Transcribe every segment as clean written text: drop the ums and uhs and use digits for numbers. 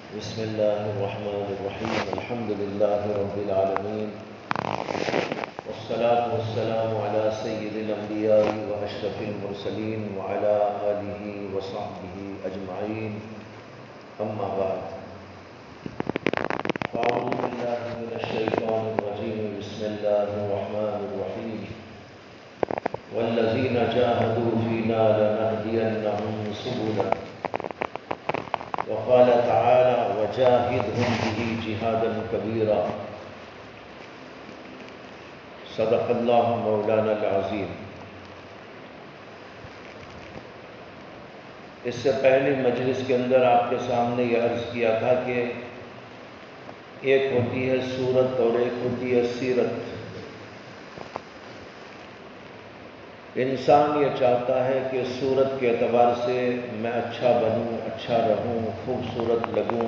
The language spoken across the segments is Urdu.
بسم الله الرحمن الرحيم الحمد لله رب العالمين والصلاة والسلام على سيد الأنبياء وأشرف المرسلين وعلى آله وصحبه أجمعين أما بعد فأعوذ بالله من الشيطان الرجيم بسم الله الرحمن الرحيم والذين جاهدوا فينا لنهدينهم سبلنا وقال تعالى وجاهدهم به جهادا كبيرا صدق اللہ مولانا العظیم۔ اس سے پہلے مجلس کے اندر آپ کے سامنے یہ عرض کیا تھا کہ ایک ہوتی ہے صورت اور ایک ہوتی ہے سیرت۔ انسان یہ چاہتا ہے کہ صورت کے اعتبار سے میں اچھا بنوں، اچھا رہوں، خوبصورت لگوں،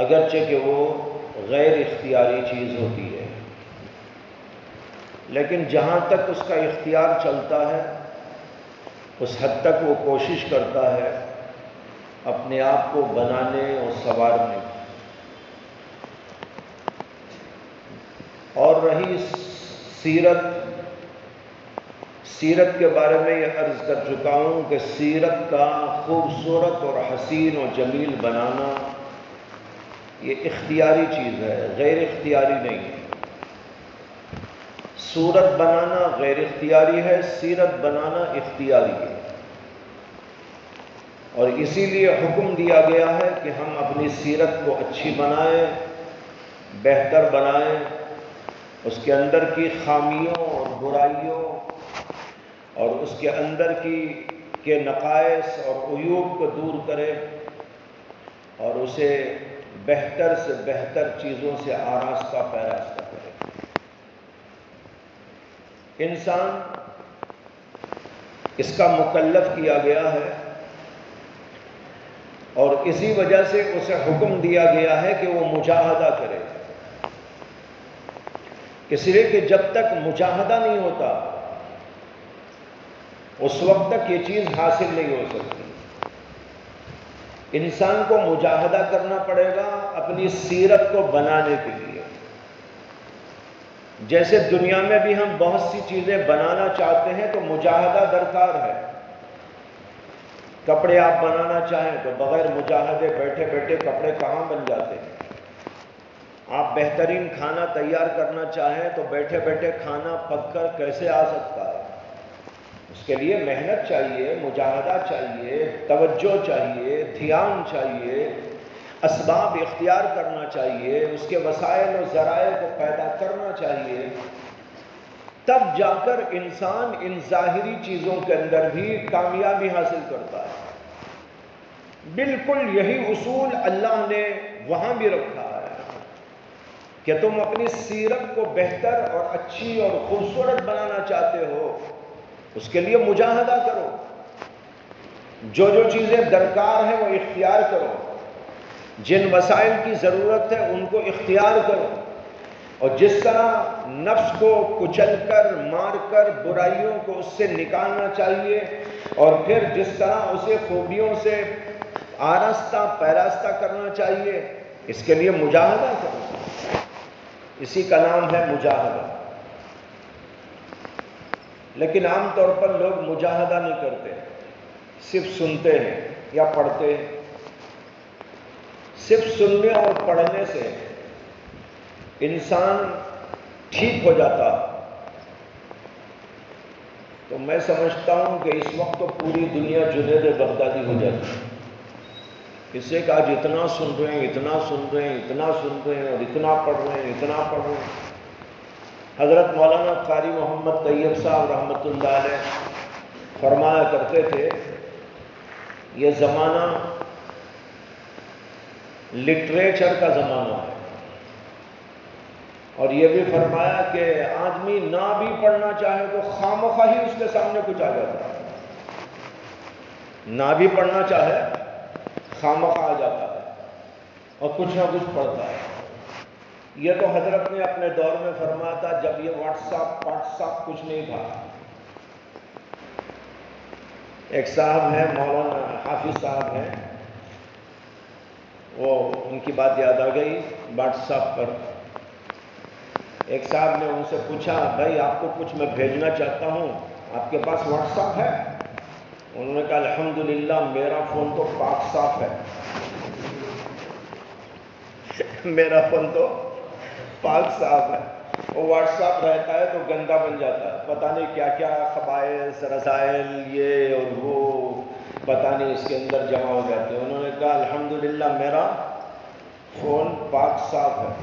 اگرچہ کہ وہ غیر اختیاری چیز ہوتی ہے، لیکن جہاں تک اس کا اختیار چلتا ہے اس حد تک وہ کوشش کرتا ہے اپنے آپ کو بنانے اور سنوارنے کی۔ اور رہی سیرت کے بارے میں یہ عرض کر چکا ہوں کہ سیرت کا خوبصورت اور حسین و جمیل بنانا یہ اختیاری چیز ہے، غیر اختیاری نہیں ہے۔ صورت بنانا غیر اختیاری ہے، سیرت بنانا اختیاری ہے، اور اسی لیے حکم دیا گیا ہے کہ ہم اپنی سیرت کو اچھی بنائیں، بہتر بنائیں، اس کے اندر کی خامیوں اور برائیوں اور اس کے اندر کے نقائص اور عیوب کو دور کرے اور اسے بہتر سے بہتر چیزوں سے آراستہ پیراستہ کرے۔ انسان اس کا مکلف کیا گیا ہے، اور اسی وجہ سے اسے حکم دیا گیا ہے کہ وہ مجاہدہ کرے، اس لیے کہ جب تک مجاہدہ نہیں ہوتا اس وقت تک یہ چیز حاصل نہیں ہو سکتی۔ انسان کو مجاہدہ کرنا پڑے گا اپنی سیرت کو بنانے کے لیے۔ جیسے دنیا میں بھی ہم بہت سی چیزیں بنانا چاہتے ہیں تو مجاہدہ درکار ہے۔ کپڑے آپ بنانا چاہیں تو بغیر مجاہدے بیٹھے بیٹھے کپڑے کہاں بن جاتے ہیں؟ آپ بہترین کھانا تیار کرنا چاہیں تو بیٹھے بیٹھے کھانا پک کر کیسے آ سکتا ہے؟ اس کے لیے محنت چاہیے، مجاہدہ چاہیے، توجہ چاہیے، دھیان چاہیے، اسباب اختیار کرنا چاہیے، اس کے وسائل و ذرائع کو پیدا کرنا چاہیے، تب جا کر انسان ان ظاہری چیزوں کے اندر بھی کامیابی حاصل کرتا ہے۔ بالکل یہی اصول اللہ نے وہاں بھی رکھا ہے کہ تم اپنی سیرت کو بہتر اور اچھی اور خوبصورت بنانا چاہتے ہو، اس کے لیے مجاہدہ کرو، جو چیزیں درکار ہیں وہ اختیار کرو، جن وسائل کی ضرورت ہے ان کو اختیار کرو، اور جس طرح نفس کو کچل کر مار کر برائیوں کو اس سے نکالنا چاہیے، اور پھر جس طرح اسے خوبیوں سے آراستہ پیراستہ کرنا چاہیے، اس کے لیے مجاہدہ کرو۔ اسی کا نام ہے مجاہدہ۔ لیکن عام طور پر لوگ مجاہدہ نہیں کرتے، صرف سنتے ہیں یا پڑھتے ہیں۔ صرف سننے اور پڑھنے سے انسان ٹھیک ہو جاتا ہے؟ تو میں سمجھتا ہوں کہ اس وقت تو پوری دنیا جنید بغدادی ہو جاتی ہے۔ اس سے کہ آج اتنا سن رہے ہیں، اتنا سن رہے ہیں، اتنا سن رہے ہیں، اور اتنا پڑھ رہے ہیں، اتنا پڑھ رہے ہیں۔ حضرت مولانا قاری محمد طیب صاحب رحمۃ اللہ علیہ فرمایا کرتے تھے، یہ زمانہ لٹریچر کا زمانہ ہے، اور یہ بھی فرمایا کہ آدمی نہ بھی پڑھنا چاہے تو خواہ ہی اس کے سامنے کچھ آ جاتا ہے، نہ بھی پڑھنا چاہے خواہ آ جاتا ہے اور کچھ نہ کچھ پڑھتا ہے۔ یہ تو حضرت نے اپنے دور میں فرمایا تھا جب یہ واٹس ایپ کچھ نہیں تھا۔ ایک صاحب ہیں، مولانا حافظ صاحب ہیں، وہ ان کی بات یاد آ گئی واٹس ایپ پر ایک صاحب نے ان سے پوچھا بھائی آپ کو کچھ میں بھیجنا چاہتا ہوں آپ کے پاس واٹس ایپ ہے؟ انہوں نے کہا الحمدللہ میرا فون تو پاک صاف ہے میرا فون تو پاک صاف ہے. وہ واٹس ایپ رہتا ہے تو گندا بن جاتا ہے, پتہ نہیں کیا کیا خبائث رذائل یہ اور وہ پتہ نہیں اس کے اندر جمع ہو جاتے ہیں. انہوں نے کہا الحمدللہ میرا فون پاک صاف ہے.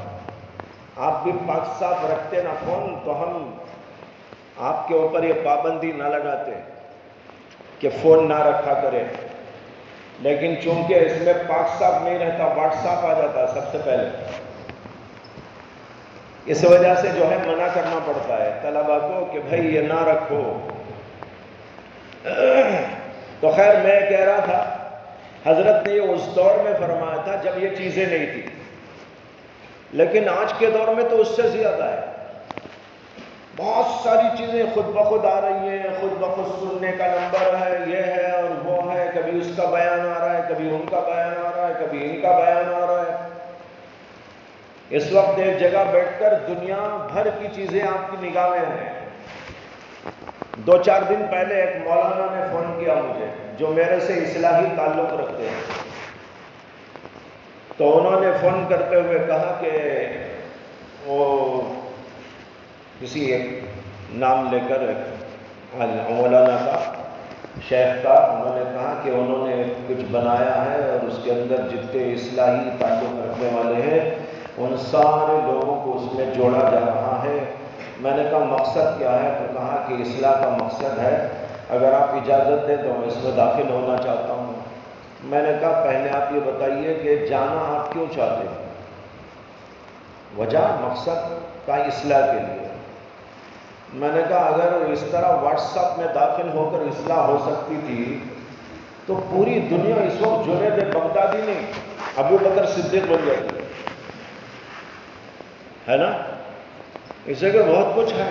آپ بھی پاک صاف رکھتے نا فون تو ہم آپ کے اوپر یہ پابندی نہ لگاتے کہ فون نہ رکھا کرے, لیکن چونکہ اس میں پاک صاف نہیں رہتا واٹس ایپ آ جاتا سب سے پہلے, اس وجہ سے جو ہے منع کرنا پڑتا ہے طلباء کو کہ بھائی یہ نہ رکھو. تو خیر میں کہہ رہا تھا حضرت نے یہ اس دور میں فرمایا تھا جب یہ چیزیں نہیں تھی, لیکن آج کے دور میں تو اس سے زیادہ ہے. بہت ساری چیزیں خود بخود آ رہی ہیں, خود بخود سننے کا نمبر ہے, یہ ہے اور وہ ہے, کبھی اس کا بیان آ رہا ہے, کبھی ان کا بیان آ رہا ہے, کبھی ان کا بیان آ رہا ہے. اس وقت ایک جگہ بیٹھ کر دنیا بھر کی چیزیں آپ کی نگاہ میں ہیں. 2-4 دن پہلے ایک مولانا نے فون کیا مجھے جو میرے سے اصلاحی تعلق رکھتے ہیں, تو انہوں نے فون کرتے ہوئے کہا کہ وہ کسی ایک نام لے کر مولانا کا شیخ کا, انہوں نے کہا کہ انہوں نے کچھ بنایا ہے اور اس کے اندر جتنے اصلاحی تعلق رکھنے والے ہیں ان سارے لوگوں کو اس میں جوڑا جا رہا ہے. میں نے کہا مقصد کیا ہے؟ تو کہا کہ اصلاح کا مقصد ہے, اگر آپ اجازت دیں تو میں اس میں داخل ہونا چاہتا ہوں. میں نے کہا پہلے آپ یہ بتائیے کہ جانا آپ کیوں چاہتے ہیں؟ وجہ مقصد کا اصلاح کے لیے. میں نے کہا اگر اس طرح واٹس ایپ میں داخل ہو کر اصلاح ہو سکتی تھی تو پوری دنیا اس وقت جنید بغدادی نہیں ابو بکر صدیق بن جاتی ہے نا, اسے کہ بہت کچھ ہے,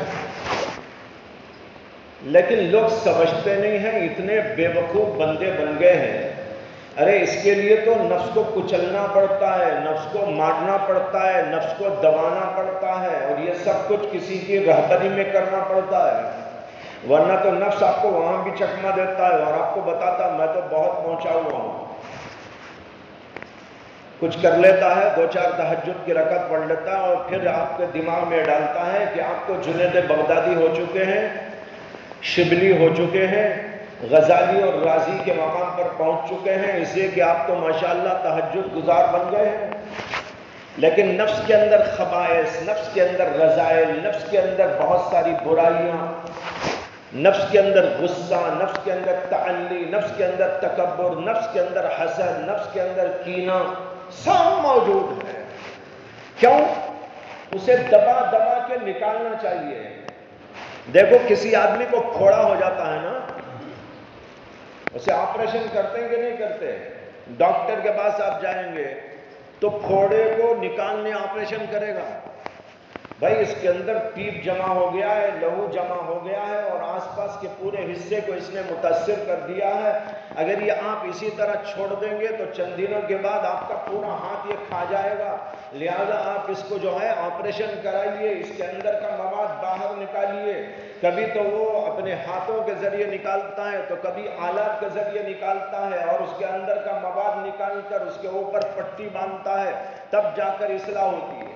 لیکن لوگ سمجھتے نہیں ہیں, اتنے بے وقوف بندے بن گئے ہیں. ارے اس کے لیے تو نفس کو کچلنا پڑتا ہے, نفس کو مارنا پڑتا ہے, نفس کو دبانا پڑتا ہے, اور یہ سب کچھ کسی کی رہبری میں کرنا پڑتا ہے, ورنہ تو نفس آپ کو وہاں بھی چکما دیتا ہے اور آپ کو بتاتا میں تو بہت پہنچا ہوا ہوں. کچھ کر لیتا ہے, 2-4 تہجد کی رکعت پڑھ لیتا ہے اور پھر آپ کے دماغ میں ڈالتا ہے کہ آپ تو جنید بغدادی ہو چکے ہیں, شبلی ہو چکے ہیں, غزالی اور رازی کے مقام پر پہنچ چکے ہیں, اس لیے کہ آپ تو ماشاءاللہ تہجد گزار بن گئے ہیں. لیکن نفس کے اندر خبائث, نفس کے اندر رذائل, نفس کے اندر بہت ساری برائیاں, نفس کے اندر غصہ, نفس کے اندر تعلی, نفس کے اندر تکبر, نفس کے اندر حسد, نفس کے اندر کینہ سب موجود ہے. کیوں؟ اسے دبا دبا کے نکالنا چاہیے. دیکھو کسی آدمی کو پھوڑا ہو جاتا ہے نا, اسے آپریشن کرتے ہیں کہ نہیں کرتے؟ ڈاکٹر کے پاس آپ جائیں گے تو پھوڑے کو نکالنے آپریشن کرے گا. بھائی اس کے اندر پیپ جمع ہو گیا ہے, لہو جمع ہو گیا ہے اور آس پاس کے پورے حصے کو اس نے متاثر کر دیا ہے. اگر یہ آپ اسی طرح چھوڑ دیں گے تو چند دنوں کے بعد آپ کا پورا ہاتھ یہ کھا جائے گا. لہذا آپ اس کو جو ہے آپریشن کرائیے, اس کے اندر کا مواد باہر نکالیے. کبھی تو وہ اپنے ہاتھوں کے ذریعے نکالتا ہے تو کبھی آلات کے ذریعے نکالتا ہے, اور اس کے اندر کا مواد نکال کر اس کے اوپر پٹی باندھتا ہے, تب جا کر اصلاح ہوتی ہے.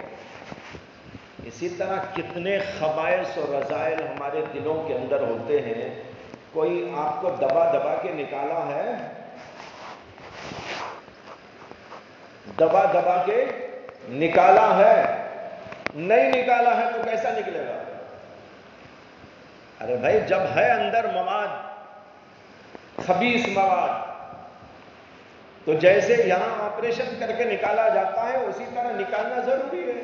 اسی طرح کتنے خبائث اور رذائل ہمارے دلوں کے اندر ہوتے ہیں. کوئی آپ کو دبا دبا کے نکالا ہے؟ دبا دبا کے نکالا ہے؟ نہیں نکالا ہے تو کیسا نکلے گا؟ ارے بھائی جب ہے اندر مواد, خبیث مواد, تو جیسے یہاں آپریشن کر کے نکالا جاتا ہے اسی طرح نکالنا ضروری ہے.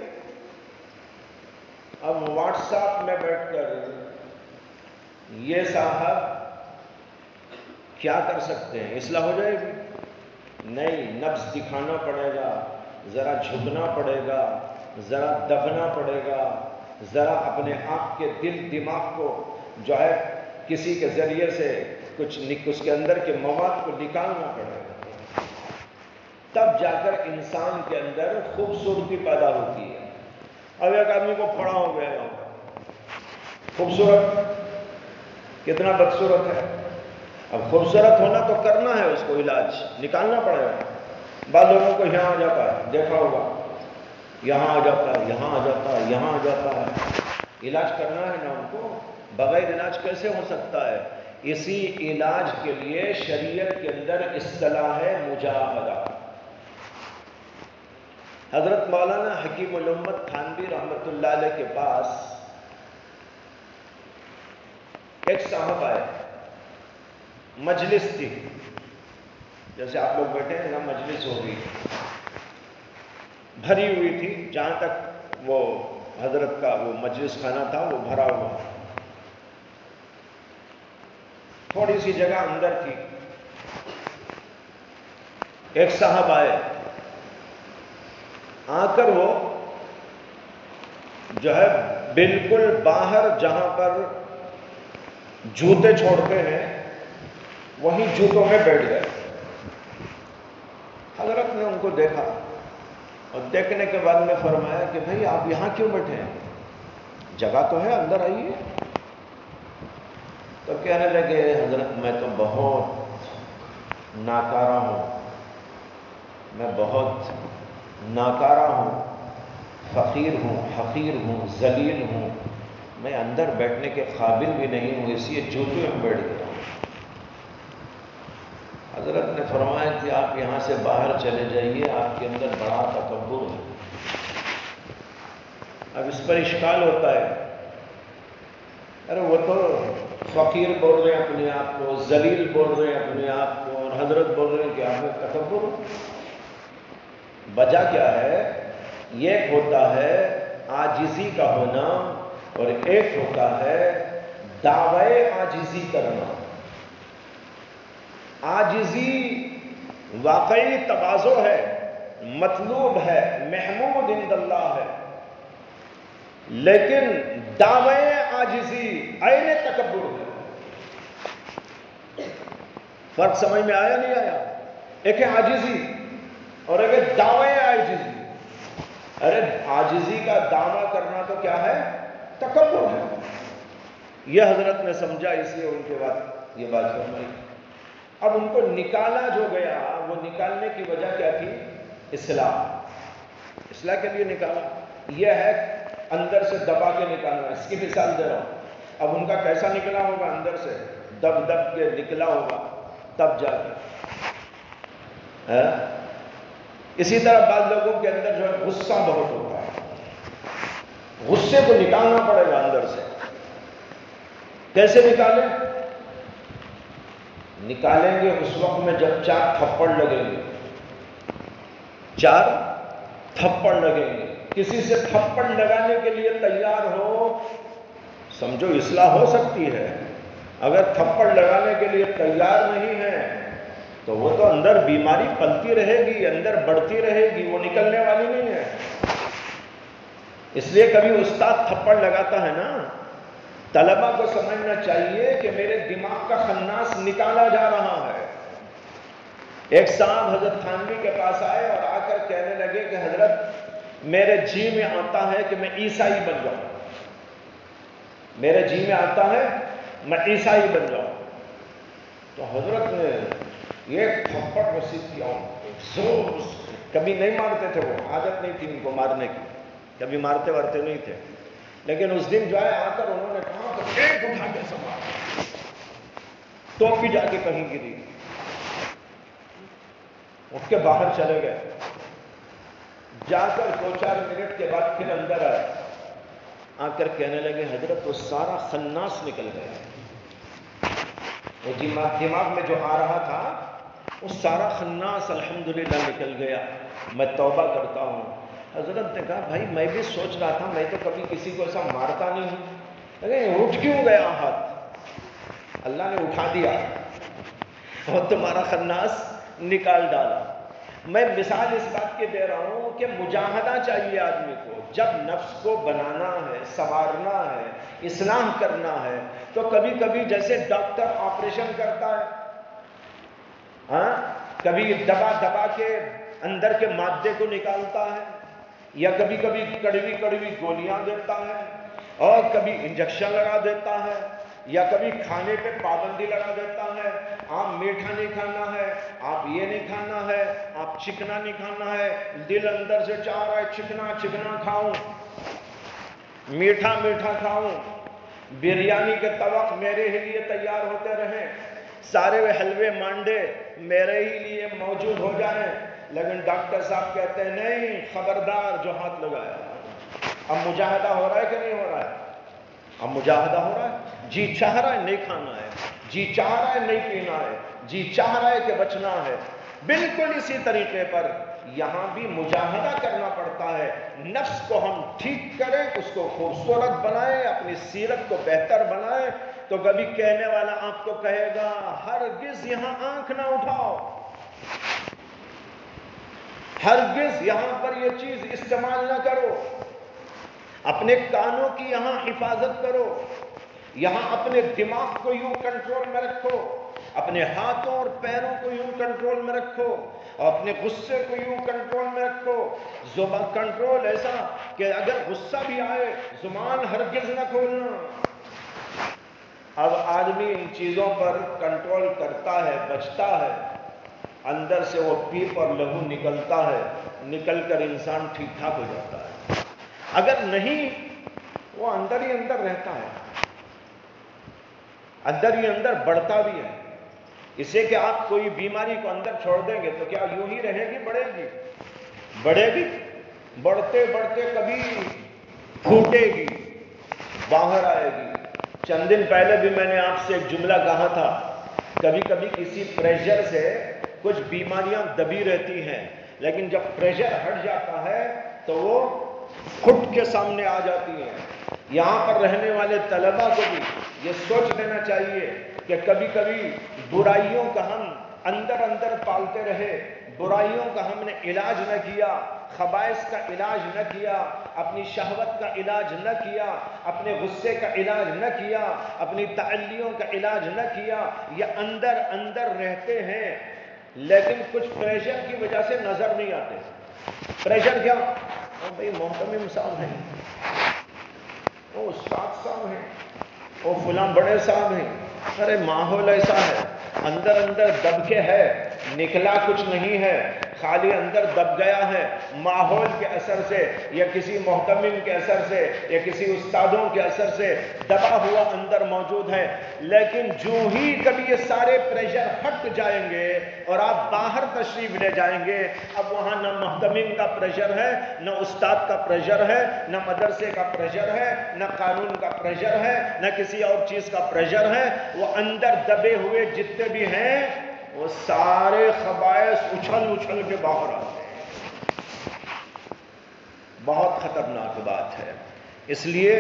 اب واٹس ایپ میں بیٹھ کر یہ صاحب کیا کر سکتے ہیں؟ اصلاح ہو جائے گی؟ نہیں, نفس دکھانا پڑے گا, ذرا جھکنا پڑے گا, ذرا دبنا پڑے گا, ذرا اپنے آپ کے دل دماغ کو جو ہے کسی کے ذریعے سے کچھ اس کے اندر کے مواد کو نکالنا پڑے گا. تب جا کر انسان کے اندر خوبصورتی پیدا ہوتی ہے. اب ایک آدمی کو پھوڑا ہو گیا یہاں پر، خوبصورت کتنا بدصورت ہے. اب خوبصورت ہونا تو کرنا ہے، اس کو علاج نکالنا پڑے گا. بعض لوگوں کو یہاں آ جاتا ہے، دیکھا ہوگا، یہاں آ جاتا ہے، یہاں آ جاتا ہے، یہاں آ جاتا ہے. علاج کرنا ہے نا ان کو، بغیر علاج کیسے ہو سکتا ہے؟ اسی علاج کے لیے شریعت کے اندر اصطلاح ہے مجاہدہ. حضرت مولانا حکیم الامت تھانوی رحمۃ اللہ علیہ کے پاس ایک صاحب آئے، مجلس تھی، جیسے آپ لوگ بیٹھے ہیں نا، مجلس ہو گئی، بھری ہوئی تھی. جہاں تک وہ حضرت کا وہ مجلس خانہ تھا وہ بھرا ہوا، تھوڑی سی جگہ اندر تھی. ایک صاحب آئے، آ کر وہ جو ہے بالکل باہر جہاں پر جوتے چھوڑتے ہیں وہیں جوتوں میں بیٹھ گئے. حضرت نے ان کو دیکھا اور دیکھنے کے بعد میں فرمایا کہ بھائی آپ یہاں کیوں بیٹھے ہیں؟ جگہ تو ہے، اندر آئیے. تو کہنے لگے حضرت میں تو بہت ناکارہ ہوں، میں بہت ناکارہ ہوں، فقیر ہوں، حقیر ہوں، ذلیل ہوں، میں اندر بیٹھنے کے قابل بھی نہیں ہوں، اس لیے جوتوں میں بیٹھ گیا ہوں. حضرت نے فرمایا کہ آپ یہاں سے باہر چلے جائیے، آپ کے اندر بڑا تکبر ہے. اب اس پر اشکال ہوتا ہے، ارے وہ تو فقیر بول رہے ہیں اپنے آپ کو، ذلیل بول رہے ہیں اپنے آپ کو، اور حضرت بول رہے ہیں کہ آپ میں تکبر ہو. وجہ کیا ہے؟ ایک ہوتا ہے عاجزی کا ہونا اور ایک ہوتا ہے دعوی عاجزی کرنا. عاجزی واقعی تواضع ہے، مطلوب ہے، محمود عند اللہ ہے، لیکن دعوی عاجزی عین تکبر ہے. فرق سمجھ میں آیا نہیں آیا؟ ایک ہے عاجزی اور ایک ہے دعوی عاجزی. ارے عاجزی کا دعویٰ کرنا تو کیا ہے؟ تکبر ہے. یہ حضرت نے سمجھا، اس لیے ان کے بعد یہ بات فرمائی. اب ان کو نکالا جو گیا، وہ نکالنے کی وجہ کیا تھی؟ اصلاح. اصلاح کے لیے نکالا. یہ ہے اندر سے دبا کے نکالنا. اس کی مثال دے رہا ہوں. اب ان کا کیسا نکلا ہوگا؟ اندر سے دب دب کے نکلا ہوگا، تب جا کے. اسی طرح بعض لوگوں کے اندر جو ہے غصہ بہت ہوتا ہے، غصے کو نکالنا پڑے گا اندر سے. کیسے نکالیں؟ نکالیں گے اس وقت میں جب 4 تھپڑ لگیں گے. 4 تھپڑ لگیں گے. کسی سے تھپڑ لگانے کے لیے تیار ہو، سمجھو اصلاح ہو سکتی ہے. اگر تھپڑ لگانے کے لیے تیار نہیں ہے تو وہ تو اندر بیماری پلتی رہے گی، اندر بڑھتی رہے گی، وہ نکلنے والی نہیں ہے. اس لیے کبھی استاد تھپڑ لگاتا ہے نا، طلبہ کو سمجھنا چاہیے کہ میرے دماغ کا خناس نکالا جا رہا ہے. ایک صاحب حضرت تھانوی کے پاس آئے اور آ کر کہنے لگے کہ حضرت میرے جی میں آتا ہے کہ میں عیسائی بن جاؤں، میرے جی میں آتا ہے میں عیسائی بن جاؤں. تو حضرت نے ایک تھپڑ رسید کیا، زور سے. کبھی نہیں مارتے تھے، وہ عادت نہیں تھی ان کو مارنے کی، کبھی مارتے ورتے نہیں تھے. لیکن اس دن جو ہے آ کر انہوں نے کہا کہ ایک اٹھا کے سنبھال، تو بھی جا کے کہیں گری. اٹھ کے باہر چلے گئے. جا کر 2-4 منٹ کے بعد پھر اندر آئے. آ کر کہنے لگے حضرت وہ سارا خناس نکل گیا، وہ دماغ میں جو آ رہا تھا وہ سارا خناس الحمدللہ نکل گیا، میں توبہ کرتا ہوں. حضرت نے کہا بھائی میں بھی سوچ رہا تھا، میں تو کبھی کسی کو ایسا مارتا نہیں ہوں، لیکن اٹھ کیوں گیا ہاتھ؟ اللہ نے اٹھا دیا اور تمہارا خناس نکال ڈالا. میں مثال اس بات کے دے رہا ہوں کہ مجاہدہ چاہیے آدمی کو. جب نفس کو بنانا ہے، سنوارنا ہے، اصلاح کرنا ہے، تو کبھی کبھی جیسے ڈاکٹر آپریشن کرتا ہے، ہاں کبھی دبا دبا کے اندر کے مادے کو نکالتا ہے، یا کبھی کبھی کڑوی کڑوی گولیاں دیتا ہے، اور کبھی انجیکشن لگا دیتا ہے، یا کبھی کھانے پہ پابندی لگا دیتا ہے، آپ میٹھا نہیں کھانا ہے، آپ یہ نہیں کھانا ہے، آپ چکنا نہیں کھانا ہے۔ دل اندر سے چاہ رہا ہے چکنا چکنا کھاؤں، میٹھا میٹھا کھاؤں، بریانی کے طبق میرے ہی لیے تیار ہوتے رہیں، سارے حلوے مانڈے میرے ہی لیے موجود ہو جائیں، لیکن ڈاکٹر صاحب کہتے ہیں نہیں، خبردار جو ہاتھ لگایا۔ اب مجاہدہ ہو رہا ہے کہ نہیں ہو رہا ہے؟ اب مجاہدہ ہو رہا ہے، جی چاہ رہا ہے نہیں کھانا ہے، جی چاہ رہا ہے نہیں پینا ہے، جی چاہ رہا ہے کہ بچنا ہے۔ بالکل اسی طریقے پر یہاں بھی مجاہدہ کرنا پڑتا ہے، نفس کو ہم ٹھیک کریں، اس کو خوبصورت بنائیں، اپنی سیرت کو بہتر بنائیں، تو کبھی کہنے والا آپ کو کہے گا ہرگز یہاں آنکھ نہ اٹھاؤ، ہرگز یہاں پر یہ چیز استعمال نہ کرو، اپنے کانوں کی یہاں حفاظت کرو، یہاں اپنے دماغ کو یوں کنٹرول میں رکھو، اپنے ہاتھوں اور پیروں کو یوں کنٹرول میں رکھو، اور اپنے غصے کو یوں کنٹرول میں رکھو، زبان کنٹرول ایسا کہ اگر غصہ بھی آئے زبان ہرگز نہ کھولنا۔ اب آدمی ان چیزوں پر کنٹرول کرتا ہے، بچتا ہے، اندر سے وہ پیپ اور لہو نکلتا ہے، نکل کر انسان ٹھیک ٹھاک ہو جاتا ہے۔ اگر نہیں، وہ اندر ہی اندر رہتا ہے، اندر ہی اندر بڑھتا بھی ہے۔ اسے کہ آپ کوئی بیماری کو اندر چھوڑ دیں گے تو کیا یوں ہی رہے گی؟ بڑھے گی، بڑھے گی، بڑھتے بڑھتے کبھی پھوٹے گی، باہر آئے گی۔ چند دن پہلے بھی میں نے آپ سے ایک جملہ کہا تھا، کبھی کبھی کسی پریشر سے کچھ بیماریاں دبی رہتی ہیں، لیکن جب پریشر ہٹ جاتا ہے تو وہ پھٹ کے سامنے آ جاتی ہیں۔ یہاں پر رہنے والے طلباء کو بھی یہ سوچ لینا چاہیے کہ کبھی کبھی برائیوں کا ہم اندر اندر پالتے رہے، برائیوں کا ہم نے علاج نہ کیا، خبائث کا علاج نہ کیا، اپنی شہوت کا علاج نہ کیا، اپنے غصے کا علاج نہ کیا، اپنی تعلیوں کا علاج نہ کیا، یہ اندر اندر رہتے ہیں، لیکن کچھ پریشر کی وجہ سے نظر نہیں آتے۔ پریشر کیا؟ او بھئی محتمم صاحب ہیں، او استاد صاحب ہیں، او فلاں بڑے صاحب ہیں، ارے ماحول ایسا ہے، اندر اندر دب کے ہے، نکلا کچھ نہیں ہے، خالی اندر دب گیا ہے، ماحول کے اثر سے یا کسی محتمم کے اثر سے یا کسی استادوں کے اثر سے دبا ہوا اندر موجود ہے۔ لیکن جو ہی کبھی یہ سارے پریشر ہٹ جائیں گے اور آپ باہر تشریف لے جائیں گے، اب وہاں نہ محتمم کا پریشر ہے، نہ استاد کا پریشر ہے، نہ مدرسے کا پریشر ہے، نہ قانون کا پریشر ہے، نہ کسی اور چیز کا پریشر ہے، وہ اندر دبے ہوئے جتنے بھی ہیں وہ سارے خبائث اچھل اچھل کے باہر آتے ہیں۔ بہت خطرناک بات ہے۔ اس لیے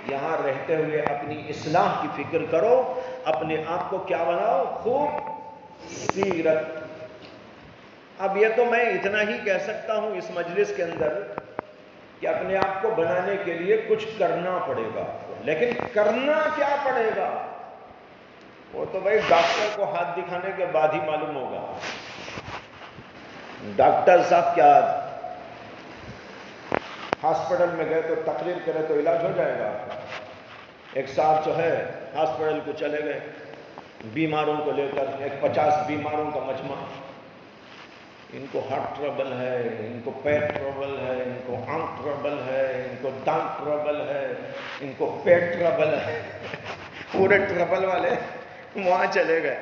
یہاں رہتے ہوئے اپنی اصلاح کی فکر کرو، اپنے آپ کو کیا بناؤ؟ خوب سیرت۔ اب یہ تو میں اتنا ہی کہہ سکتا ہوں اس مجلس کے اندر کہ اپنے آپ کو بنانے کے لیے کچھ کرنا پڑے گا، لیکن کرنا کیا پڑے گا وہ تو بھائی ڈاکٹر کو ہاتھ دکھانے کے بعد ہی معلوم ہوگا۔ ڈاکٹر صاحب کیا ہاسپٹل میں گئے تو تقریر کرے تو علاج ہو جائے گا؟ ایک صاحب جو ہے ہاسپٹل کو چلے گئے بیماروں کو لے کر، ایک 50 بیماروں کا مجمع، ان کو ہارٹ ٹربل ہے، ان کو پیٹ ٹربل ہے، ان کو آنکھ ٹربل ہے، ان کو دانت ٹربل ہے، ان کو پیٹ ٹربل ہے، پورے ٹربل والے وہاں چلے گئے۔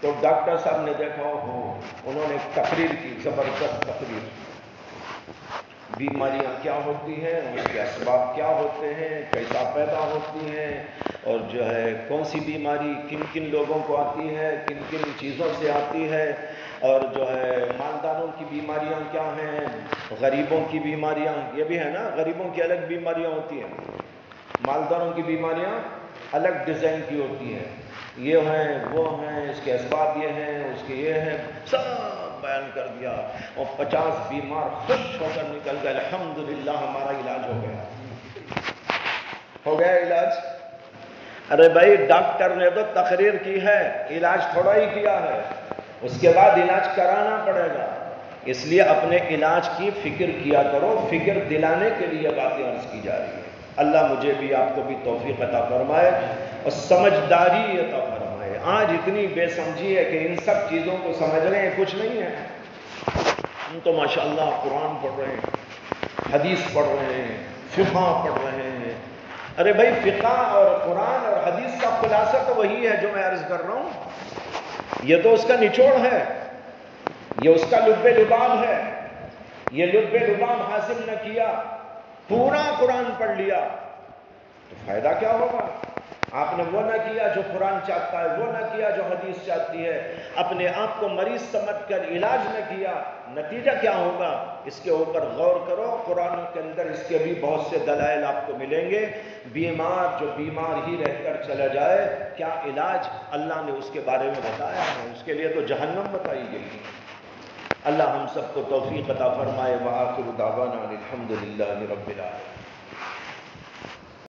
تو ڈاکٹر صاحب نے دیکھا انہوں نے ایک تقریر کی، زبردست تقریر، بیماریاں کیا ہوتی ہیں، اس کے اسباب کیا ہوتے ہیں، کیسا پیدا ہوتی ہیں، اور جو ہے کون سی بیماری کن کن لوگوں کو آتی ہے، کن کن چیزوں سے آتی ہے، اور جو ہے مالداروں کی بیماریاں کیا ہیں، غریبوں کی بیماریاں، یہ بھی ہے نا، غریبوں کی الگ بیماریاں ہوتی ہیں، مالداروں کی بیماریاں الگ ڈیزائن کی ہوتی ہیں، یہ ہیں وہ ہیں، اس کے اسباب یہ ہیں، اس کے یہ ہیں، سب بیان کر دیا، اور 50 بیمار خوش ہو کر نکل گئے، الحمدللہ ہمارا علاج ہو گیا۔ ہو گیا علاج؟ ارے بھائی ڈاکٹر نے تو تقریر کی ہے، علاج تھوڑا ہی کیا ہے۔ اس کے بعد علاج کرانا پڑے گا. اس لیے اپنے علاج کی فکر کیا کرو. فکر دلانے کے لیے باتیں عرض کی جا رہی ہیں. اللہ مجھے بھی آپ کو بھی توفیق عطا فرمائے اور سمجھداری عطا فرمائے. آج اتنی بے سمجھی ہے کہ ان سب چیزوں کو سمجھ رہے ہیں کچھ نہیں ہے. ہم تو ماشاءاللہ قرآن پڑھ رہے ہیں, حدیث پڑھ رہے ہیں, فقہ پڑھ رہے ہیں. ارے بھائی فقہ اور قرآن اور حدیث کا خلاصہ تو وہی ہے جو میں عرض کر رہا ہوں. یہ تو اس کا نچوڑ ہے, یہ اس کا لب لباب ہے. یہ لب لباب حاصل نہ کیا, پورا قرآن پڑھ لیا تو فائدہ کیا ہوگا؟ آپ نے وہ نہ کیا جو قرآن چاہتا ہے, وہ نہ کیا جو حدیث چاہتی ہے, اپنے آپ کو مریض سمجھ کر علاج نہ کیا, نتیجہ کیا ہوگا؟ اس کے اوپر غور کرو. قرآن کے اندر اس کے بھی بہت سے دلائل آپ کو ملیں گے. بیمار جو بیمار ہی رہ کر چلا جائے, کیا علاج اللہ نے اس کے بارے میں بتایا ہے؟ اس کے لیے تو جہنم بتائی گئی. اللہ ہم سب کو توفیق عطا فرمائے. وآخر دعوانا الحمدللہ رب العالمین.